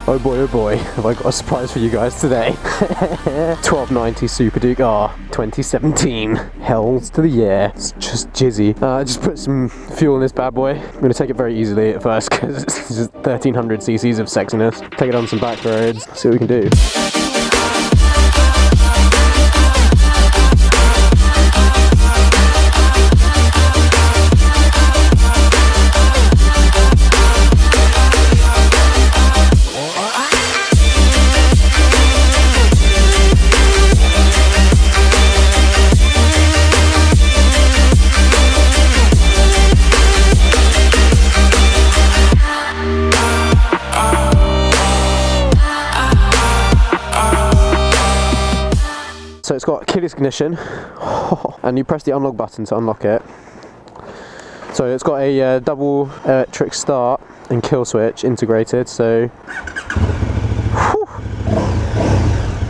Oh boy, have I got a surprise for you guys today. 1290 Super Duke R 2017. Hells to the yeah. It's just jizzy. Just put some fuel in this bad boy. I'm going to take it very easily at first because it's just 1300 cc's of sexiness. Take it on some back roads, see what we can do. So it's got keyless ignition, and you press the unlock button to unlock it. So it's got a double electric start and kill switch integrated, so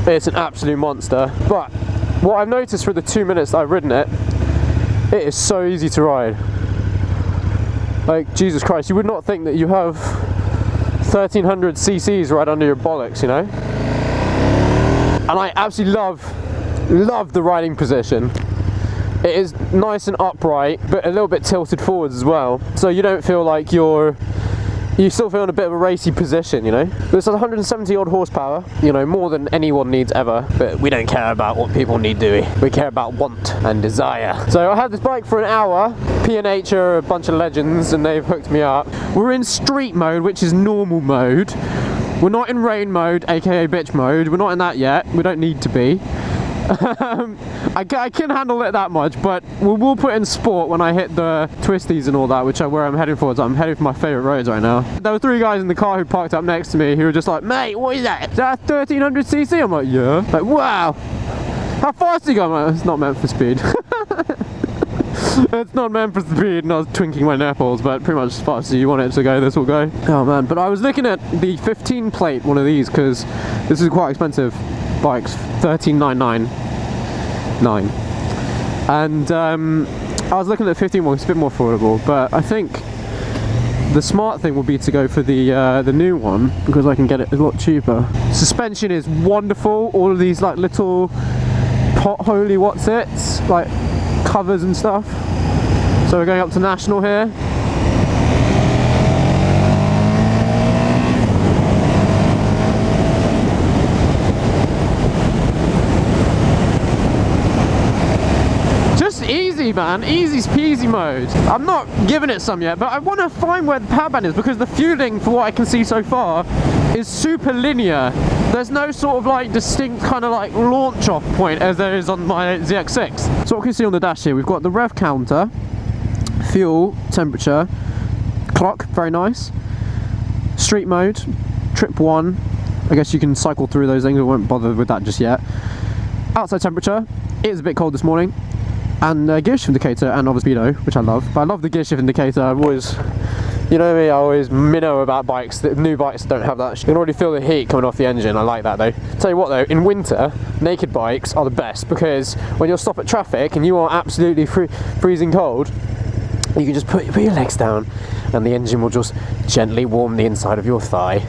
it's an absolute monster. But what I've noticed for the 2 minutes that I've ridden it, it is so easy to ride. Like, Jesus Christ, you would not think that you have 1300 cc's right under your bollocks, you know? And I absolutely love the riding position. It is nice and upright, but a little bit tilted forwards as well, so you don't feel like you still feel in a bit of a racy position, you know. This has 170 odd horsepower, you know, more than anyone needs ever, but we don't care about what people need, do we? We care about want and desire. So I had this bike for an hour. P&H are a bunch of legends and they've hooked me up. We're in street mode, which is normal mode. We're not in rain mode, aka bitch mode. We're not in that yet. We don't need to be. I can handle it that much, but we'll put in sport when I hit the twisties and all that, which is where I'm heading for. I'm heading for my favourite roads right now. There were 3 guys in the car who parked up next to me who were just like, mate, what is that? Is that 1300 cc? I'm like, yeah. Like, wow. How fast are you going? Like, it's not meant for speed. It's not meant for speed, and I was twinking my nipples, but pretty much as fast as you want it to go, this will go. Oh man, but I was looking at the 15 plate, one of these, because this is quite expensive bikes, 13,999, and I was looking at the 15 one, it's a bit more affordable, but I think the smart thing will be to go for the new one, because I can get it a lot cheaper. Suspension is wonderful, all of these like little potholey what's-its, like covers and stuff. So we're going up to National here. Just easy, man, easy peasy mode. I'm not giving it some yet, but I want to find where the power band is, because the fueling, for what I can see so far, is super linear. There's no sort of like distinct kind of like launch off point as there is on my ZX6. So what can you see on the dash here? We've got the rev counter, fuel, temperature, clock, very nice. Street mode, trip 1. I guess you can cycle through those things, I won't bother with that just yet. Outside temperature, it is a bit cold this morning. And gear shift indicator and obviously speedo, which I love. But I love the gear shift indicator. I've always, you know me, I always minnow about bikes. New bikes don't have that. You can already feel the heat coming off the engine. I like that though. Tell you what though, in winter, naked bikes are the best, because when you'll stop at traffic and you are absolutely freezing cold, you can just put your legs down and the engine will just gently warm the inside of your thigh.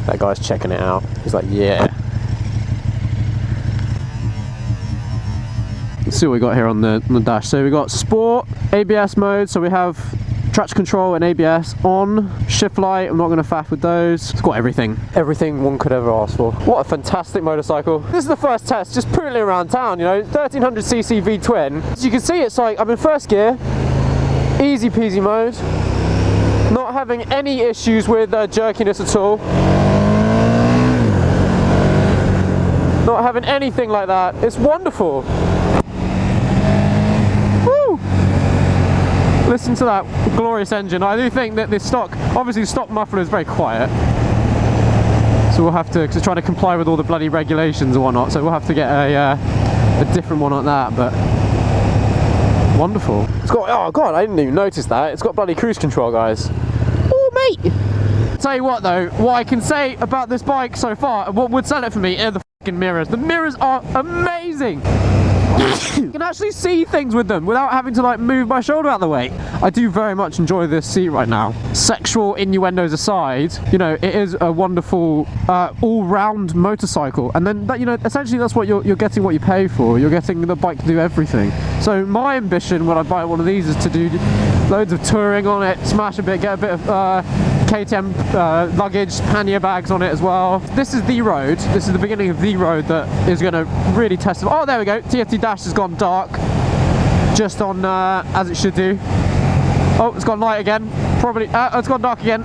That guy's checking it out. He's like, yeah. Let's see what we got here on the dash. So we got sport, ABS mode, so we have traction control and ABS on, shift light, I'm not going to faff with those. It's got everything one could ever ask for. What a fantastic motorcycle. This is the first test, just purely around town, you know, 1300cc V-twin. As you can see, it's like, I'm in first gear, easy peasy mode, not having any issues with jerkiness at all. Not having anything like that. It's wonderful. Listen to that glorious engine. I do think that this stock, obviously the stock muffler is very quiet, so we'll have to, because it's trying to comply with all the bloody regulations and whatnot, so we'll have to get a different one like that, but wonderful. It's got, oh god, I didn't even notice that, it's got bloody cruise control, guys. Oh mate! Tell you what though, what I can say about this bike so far, what would sell it for me, are the fucking mirrors. The mirrors are amazing! You can actually see things with them without having to like move my shoulder out of the way. I do very much enjoy this seat right now. Sexual innuendos aside, you know, it is a wonderful all-round motorcycle, and then that, you know, essentially that's what you're getting what you pay for. You're getting the bike to do everything. So my ambition when I buy one of these is to do loads of touring on it, smash a bit, get a bit of KTM luggage, pannier bags on it as well. This is the road. This is the beginning of the road that is going to really test it. Oh, there we go. TFT dash has gone dark, just on as it should do. Oh, it's gone light again. Probably. It's gone dark again.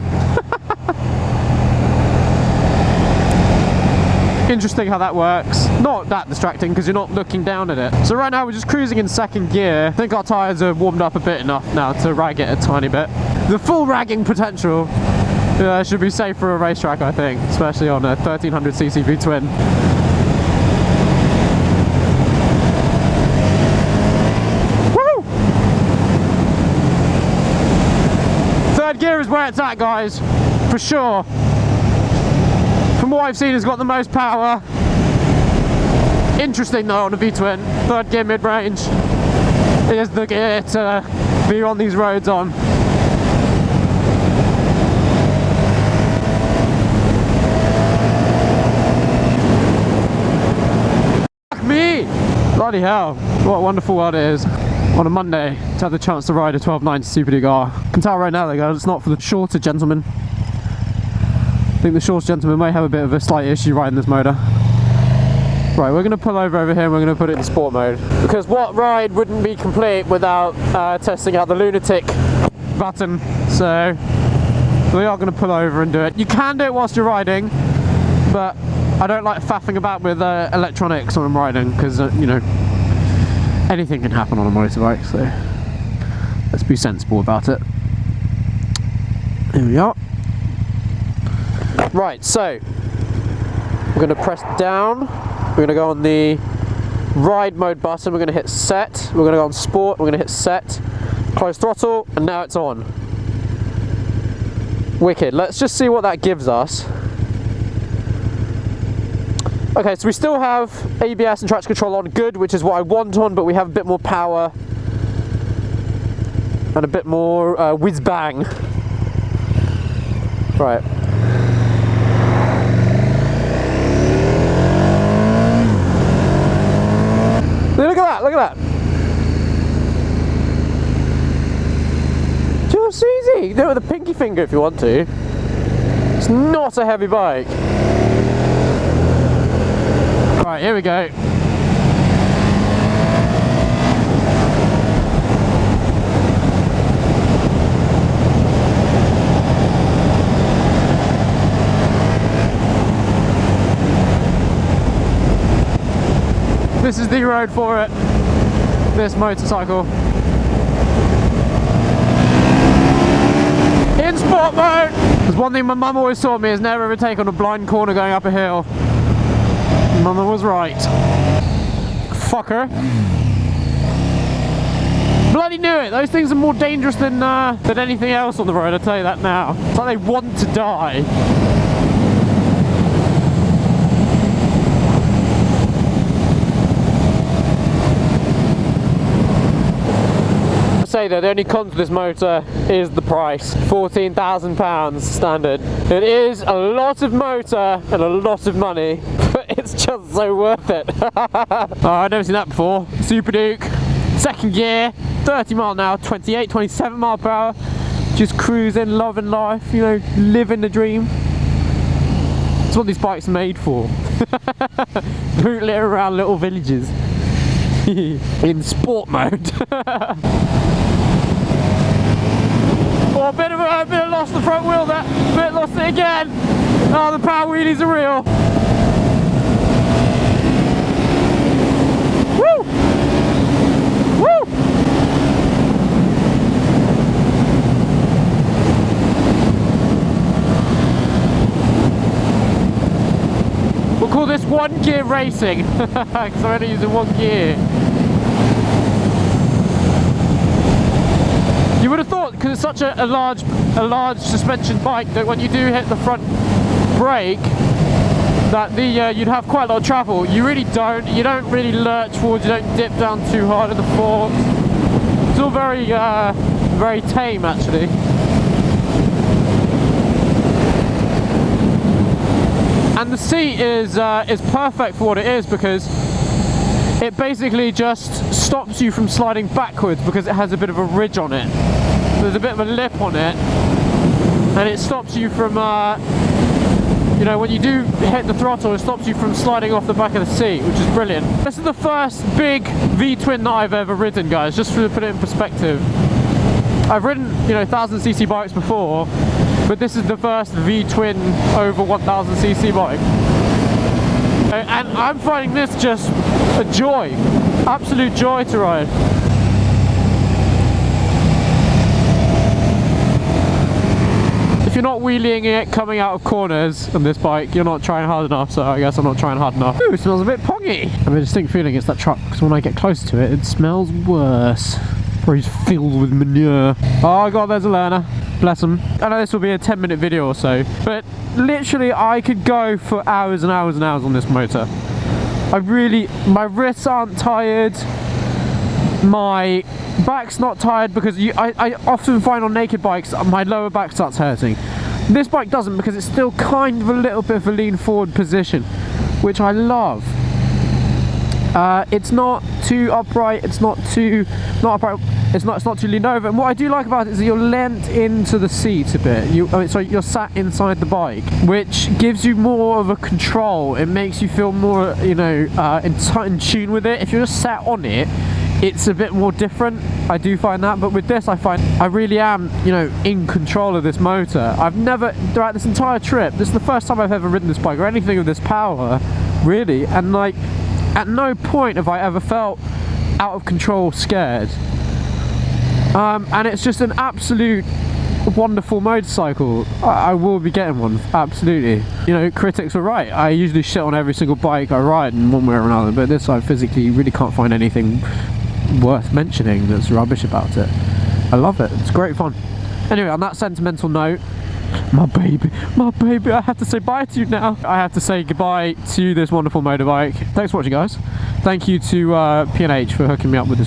Interesting how that works. Not that distracting because you're not looking down at it. So right now we're just cruising in second gear. I think our tyres are warmed up a bit enough now to rag it a tiny bit. The full ragging potential should be safe for a racetrack, I think, especially on a 1300cc V-twin. Woo! Third gear is where it's at, guys, for sure. From what I've seen, it's got the most power. Interesting though on a V-twin, third gear mid-range is the gear to be on these roads on. Fuck me! Bloody hell, what a wonderful world it is on a Monday to have the chance to ride a 1290 Super Duke R. You can tell right now, though, it's not for the shorter gentlemen. I think the short gentleman may have a bit of a slight issue riding this motor. Right, we're going to pull over here and we're going to put it in sport mode. Because what ride wouldn't be complete without testing out the lunatic button. So we are going to pull over and do it. You can do it whilst you're riding, but I don't like faffing about with electronics when I'm riding because, you know, anything can happen on a motorbike. So let's be sensible about it. Here we are. Right, so we're going to press down, we're going to go on the ride mode button, we're going to hit set, we're going to go on sport, we're going to hit set, close throttle, and now it's on. Wicked. Let's just see what that gives us. Okay, so we still have ABS and traction control on, good, which is what I want on, but we have a bit more power and a bit more whiz bang. Right. Look at that, look at that. Just easy. You do it with a pinky finger if you want to. It's not a heavy bike. Right, here we go. This is the road for it, this motorcycle. In sport mode! There's one thing my mum always taught me is never ever take on a blind corner going up a hill. Mama was right. Fucker. Bloody knew it! Those things are more dangerous than anything else on the road, I'll tell you that now. It's like they want to die. Say that the only con to this motor is the price. £14,000 standard. It is a lot of motor and a lot of money, but it's just so worth it. Oh, I've never seen that before. Super Duke, second gear, 30 mile an hour, 28, 27 mile per hour. Just cruising, loving life, you know, living the dream. It's what these bikes are made for. Bootling around little villages. In sport mode. Oh, a bit of lost the front wheel there. A bit lost it again. Oh, the power wheelies are real. Woo! Woo! We'll call this one gear racing because I'm only using one gear. You would have thought, because it's such a large suspension bike, that when you do hit the front brake, that you'd have quite a lot of travel. You really don't. You don't really lurch forward. You don't dip down too hard in the forks. It's all very, very tame actually. And the seat is perfect for what it is, because it basically just stops you from sliding backwards because it has a bit of a ridge on it. There's a bit of a lip on it, and it stops you from, you know, when you do hit the throttle, it stops you from sliding off the back of the seat, which is brilliant. This is the first big V-twin that I've ever ridden, guys, just to put it in perspective. I've ridden, you know, 1000cc bikes before, but this is the first V-twin over 1000cc bike. And I'm finding this just a joy, absolute joy to ride. If you're not wheeling it coming out of corners on this bike, you're not trying hard enough, so I guess I'm not trying hard enough. Ooh, it smells a bit pongy. I have a distinct feeling it's that truck, because when I get close to it, it smells worse. Or he's filled with manure. Oh god, there's a learner. Bless him. I know this will be a 10-minute video or so, but literally I could go for hours and hours and hours on this motor. My wrists aren't tired, my back's not tired, because I often find on naked bikes my lower back starts hurting. This bike doesn't, because it's still kind of a little bit of a lean forward position, which I love. It's not too upright, it's not too leaned over, and what I do like about it is that you're leant into the seat a bit. You're sat inside the bike, which gives you more of a control. It makes you feel more, you know, in tune with it. If you're just sat on it, it's a bit more different. I do find that, but with this I find I really am, you know, in control of this motor. I've never, throughout this entire trip, this is the first time I've ever ridden this bike or anything of this power, really, and like, at no point have I ever felt out of control, scared. And it's just an absolute wonderful motorcycle. I will be getting one, absolutely. You know, critics were right. I usually shit on every single bike I ride in one way or another, but this I physically really can't find anything worth mentioning that's rubbish about it. I love it, it's great fun. Anyway, on that sentimental note, my baby, I have to say bye to you now. I have to say goodbye to this wonderful motorbike. Thanks for watching, guys. Thank you to P&H for hooking me up with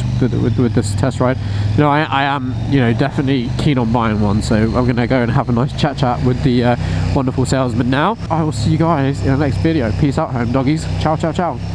this test ride. You know, I am, you know, definitely keen on buying one, so I'm going to go and have a nice chat with the wonderful salesman now. I will see you guys in the next video. Peace out, home doggies. Ciao, ciao, ciao.